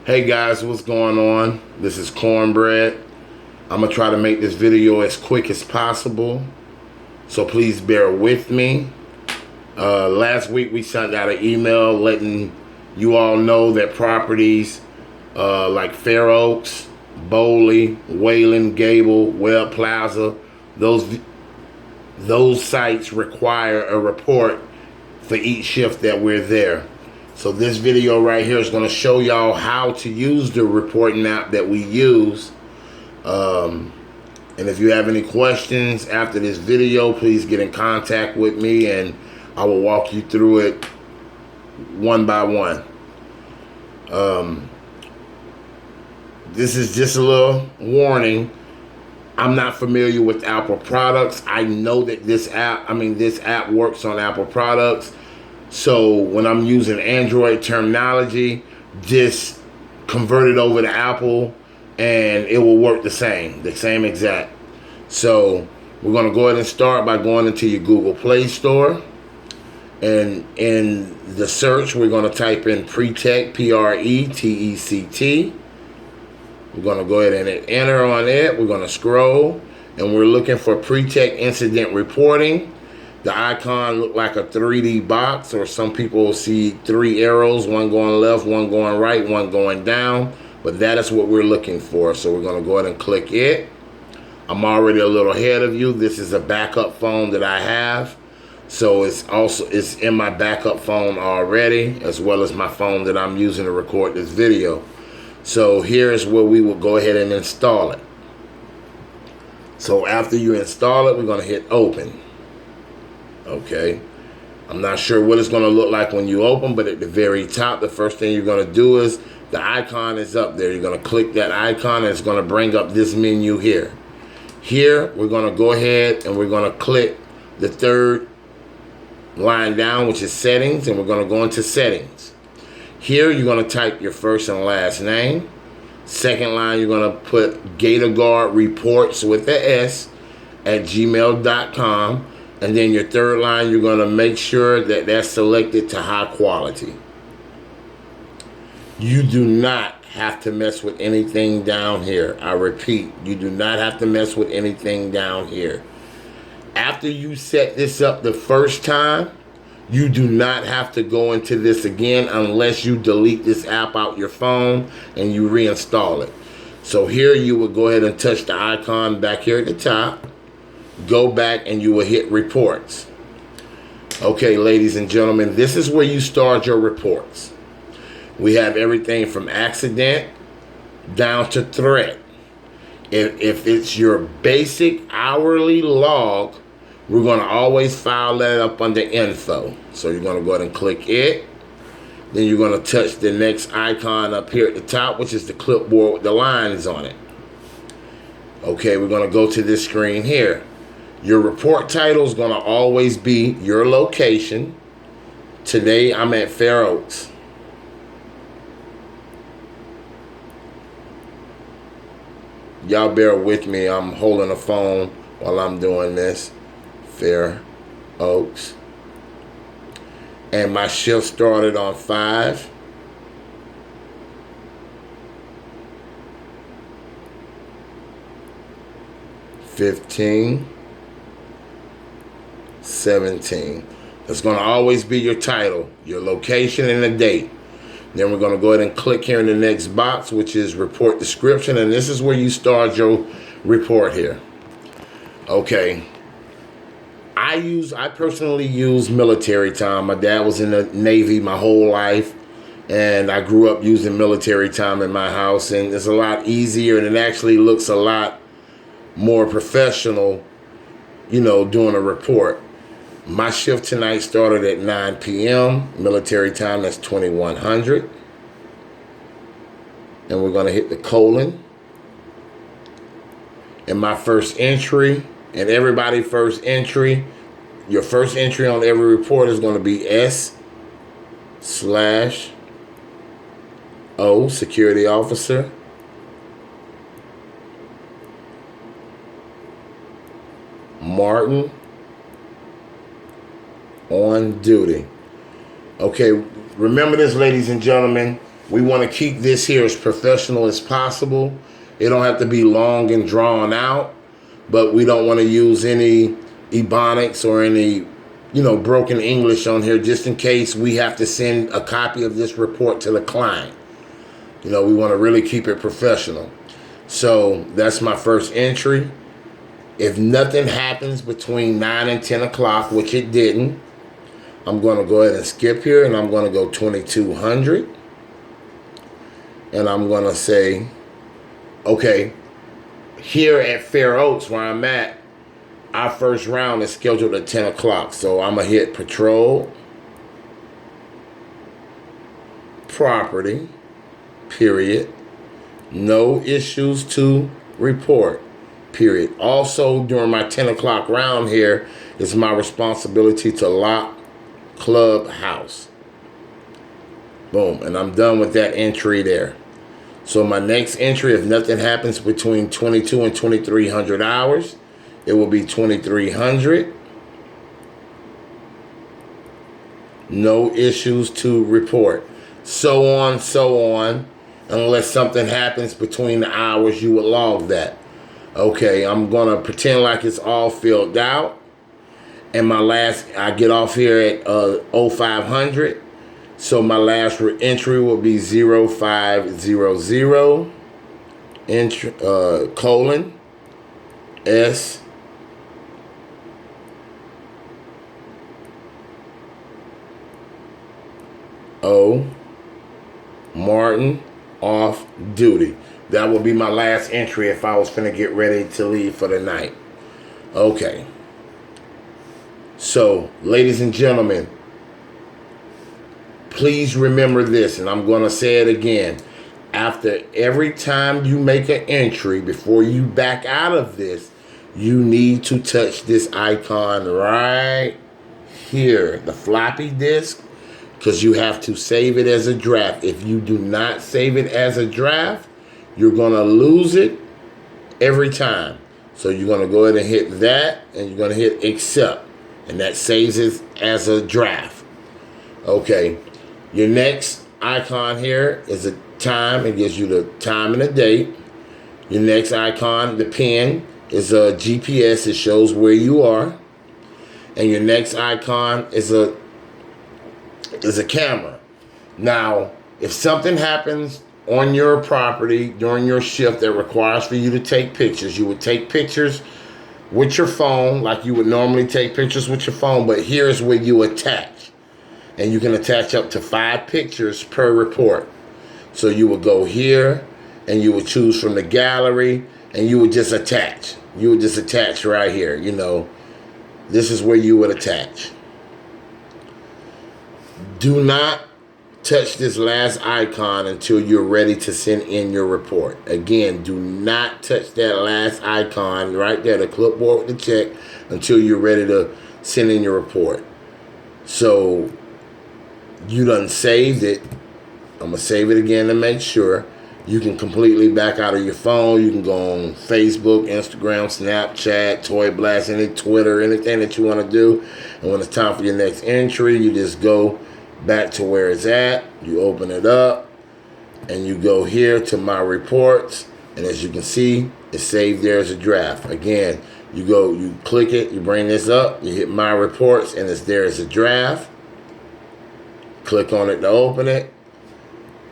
Hey guys, what's going on? This is Cornbread. I'm gonna try to make this video as quick as possible, so please bear with me. Last week we sent out an email letting you all know that properties like Fair Oaks, Bowley, Wayland, Gable, Webb Plaza, those sites require a report for each shift that we're there. So this video right here is going to show y'all how to use the reporting app that we use. And if you have any questions after this video, please get in contact with me and I will walk you through it one by one. This is just a little warning. I'm not familiar with Apple products. I know that this app works on Apple products. So when I'm using Android terminology, just convert it over to Apple and it will work the same exact. So we're going to go ahead and start by going into your Google Play Store. And in the search, we're going to type in Pretect, Pretect. We're going to go ahead and hit enter on it. We're going to scroll and we're looking for Pretect Incident Reporting. The icon look like a 3D box, or some people will see 3 arrows, one going left, one going right, one going down. But that is what we're looking for. So we're going to go ahead and click it. I'm already a little ahead of you. This is a backup phone that I have. So it's in my backup phone already, as well as my phone that I'm using to record this video. So here's where we will go ahead and install it. So after you install it, we're going to hit open. Okay, I'm not sure what it's going to look like when you open, but at the very top, the first thing you're going to do is the icon is up there. You're going to click that icon and it's going to bring up this menu here. Here, we're going to go ahead and we're going to click the third line down, which is settings, and we're going to go into settings. Here, you're going to type your first and last name. Second line, you're going to put GatorGuard Reports with the S at gmail.com. And then your third line, you're going to make sure that that's selected to high quality. You do not have to mess with anything down here. I repeat, you do not have to mess with anything down here. After you set this up the first time, you do not have to go into this again unless you delete this app out your phone and you reinstall it. So here you would go ahead and touch the icon back here at the top. Go back and you will hit reports. Okay, ladies and gentlemen, this is where you start your reports. We have everything from accident down to threat. If it's your basic hourly log, we're going to always file that up under info. So you're going to go ahead and click it. Then you're going to touch the next icon up here at the top, which is the clipboard with the lines on it. Okay, we're going to go to this screen here. Your report title is going to always be your location. Today I'm at Fair Oaks. Y'all bear with me. I'm holding a phone while I'm doing this. Fair Oaks. And my shift started on 5. $15. 17. That's going to always be your title, your location, and the date. Then we're going to go ahead and click here in the next box, which is report description, and this is where you start your report here. Okay. I personally use military time. My dad was in the Navy my whole life, and I grew up using military time in my house, and it's a lot easier, and it actually looks a lot more professional, doing a report. My shift tonight started at 9 p.m. Military time, that's 2100. And we're going to hit the colon. And my first entry, and everybody's first entry, your first entry on every report is going to be S/O, security officer. Martin on duty. Okay, remember this, ladies and gentlemen. We want to keep this here as professional as possible. It don't have to be long and drawn out, but we don't want to use any ebonics or any, broken English on here, just in case we have to send a copy of this report to the client. We want to really keep it professional. So that's my first entry. If nothing happens between 9 and 10 o'clock, which it didn't, I'm going to go ahead and skip here, and I'm going to go 2200. And I'm going to say, okay, here at Fair Oaks, where I'm at, our first round is scheduled at 10 o'clock. So I'm going to hit Patrol, Property, period. No issues to report, period. Also, during my 10 o'clock round here, it's my responsibility to lock Clubhouse. Boom. And I'm done with that entry there. So my next entry, if nothing happens between 22 and 2300 hours, it will be 2300. No issues to report. So on, unless something happens between the hours, you would log that. Okay, I'm going to pretend like it's all filled out. And I get off here at 0500. So my last entry will be 0500 colon S O Martin off duty. That will be my last entry if I was finna get ready to leave for the night. Okay. So, ladies and gentlemen, please remember this, and I'm going to say it again. After every time you make an entry, before you back out of this, you need to touch this icon right here, the floppy disk, because you have to save it as a draft. If you do not save it as a draft, you're going to lose it every time. So you're going to go ahead and hit that, and you're going to hit accept, and that saves it as a draft. Okay. Your next icon here is a time. It gives you the time and the date. Your next icon, the pen, is a GPS. It shows where you are. And your next icon is a camera. Now, if something happens on your property during your shift that requires for you to take pictures, you would take pictures with your phone like you would normally take pictures with your phone, but here's where you attach. And you can attach up to 5 pictures per report. So you would go here, and you would choose from the gallery, and you would just attach. You would just attach right here. This is where you would attach. Do not touch this last icon until you're ready to send in your report. Again, do not touch that last icon right there, the clipboard with the check, until you're ready to send in your report. So you done saved it. I'm going to save it again to make sure. You can completely back out of your phone. You can go on Facebook, Instagram, Snapchat, Toy Blast, any Twitter, anything that you want to do. And when it's time for your next entry, you just go back to where it's at. You open it up, and you go here to My Reports. And as you can see, it's saved there as a draft. Again, you click it, you bring this up, you hit My Reports, and it's there as a draft. Click on it to open it,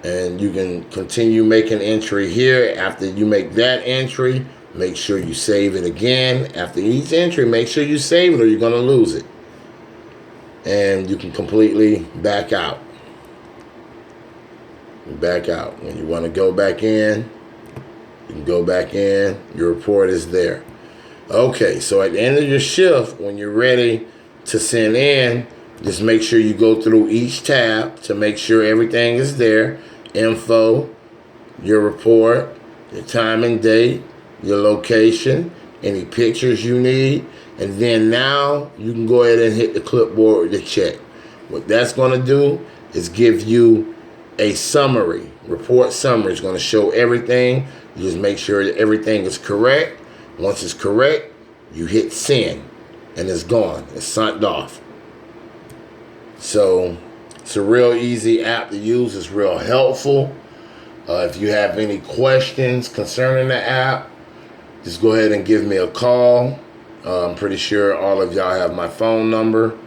and you can continue making entry here. After you make that entry, make sure you save it again. After each entry, make sure you save it or you're going to lose it. And you can completely back out. Back out. When you want to go back in, you can go back in. Your report is there. Okay, so at the end of your shift, when you're ready to send in, just make sure you go through each tab to make sure everything is there. Info, your report, your time and date, your location, any pictures you need. And then now you can go ahead and hit the clipboard with the check. What that's going to do is give you a summary, report summary. It's going to show everything. You just make sure that everything is correct. Once it's correct, you hit send, and it's gone. It's sent off. So It's a real easy app to use. It's real helpful. If you have any questions concerning the app, just go ahead and give me a call. I'm pretty sure all of y'all have my phone number.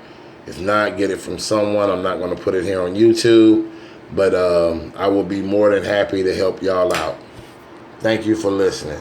If not, get it from someone. I'm not going to put it here on YouTube, but I will be more than happy to help y'all out. Thank you for listening.